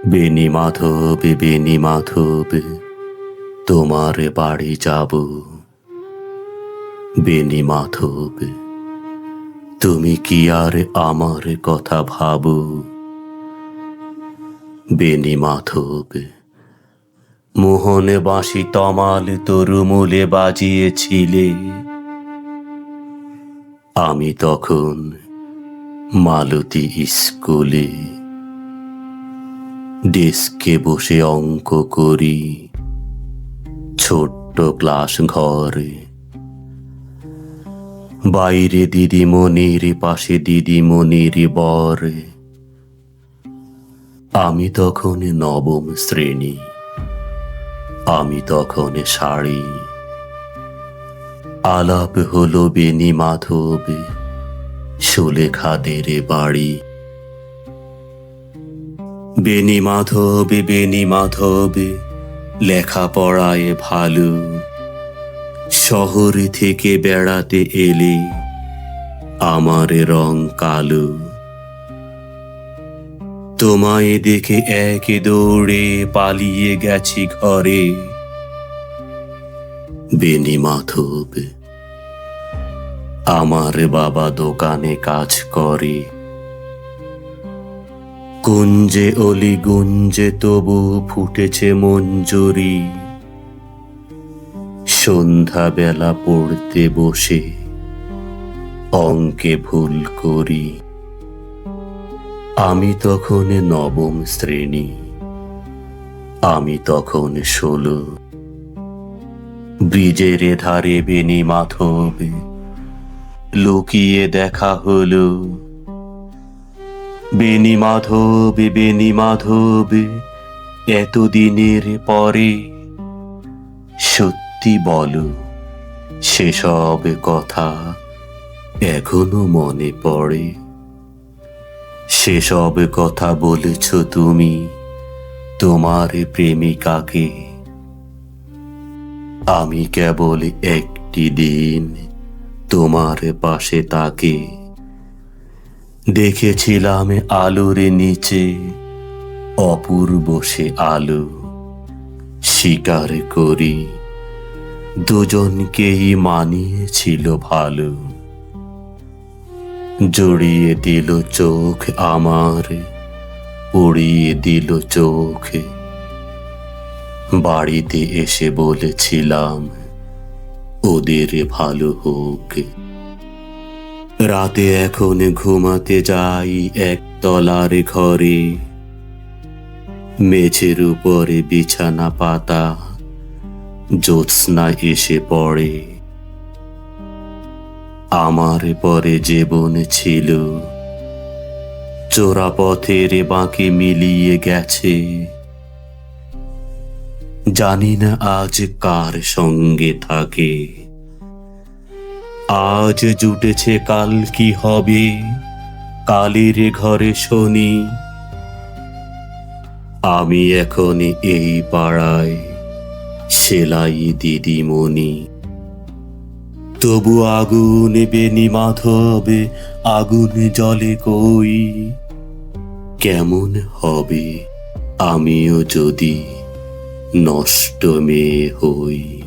বেনি মাধব বেনি মাধব তোমার বাড়ি যাব। বেনি মাধব তুমি কি আর আমার কথা ভাবো। বেনি মাধব মোহনে বাঁশি তমাল তরুমূলে বাজিয়েছিলে। আমি তখন মালতী স্কুলে ডেস্কে বসে অঙ্ক করি, ছোট্ট ক্লাস ঘরে। বাইরে দিদিমণির পাশে দিদিমণির বর। আমি তখন নবম শ্রেণী, আমি তখন শাড়ি। আলাপ হলো বেনি মাধব সুলেখাদের বাড়ি। বেনি মাধব লেখাপড়ায় ভালো। শহর থেকে বেড়াতে এলে আমার রং কালো। তোমায় দেখে এক দৌড়ে পালিয়ে গেছি ঘরে। বেনি মাধব আমার বাবা দোকানে কাজ করে। কুঞ্জে অলি গুঞ্জে তবু ফুটেছে মঞ্জুরি। সন্ধ্যাবেলা পড়তে বসে অঙ্কে ভুল করি। আমি তখন নবম শ্রেণী, আমি তখন 16। ব্রিজের ধারে বেনি মাধব লুকিয়ে দেখা হলো। বেনি মাধব এতদিনের পরে সত্যি বলো, সেসব কথা এখনো মনে পড়ে? সেসব কথা বলেছ তুমি তোমার প্রেমিকাকে। আমি কেবল একটি দিন তোমার পাশে তাকে দেখেছিলাম আলোর নিচে অপূর্ব সে আলো। স্বীকার করি দুজনকেই মানিয়েছিল ভালো। জড়িয়ে দিল চোখ আমার, উড়িয়ে দিল চোখ। বাড়িতে এসে বলেছিলাম ওদের ভালো হোক। রাতে এখন ঘুমাতে যাই একতলার ঘরে। মেঝের উপরে বিছানা পাতা, জ্যোৎস্না এসে পড়ে। আমার পরে জীবন ছিল চোরা পথের বাঁকে মিলিয়ে গেছে। জানি না আজ কার সঙ্গে থাকে। আজ জুটেছে কাল কি হবে, কালের ঘরে শনি। আমি এখন এই পাড়ায় সেলাই দিদিমণি। তবু আগুন বেনি মাধব আগুন জ্বলে কই। কেমন হবে আমিও যদি নষ্ট মেয়ে হই।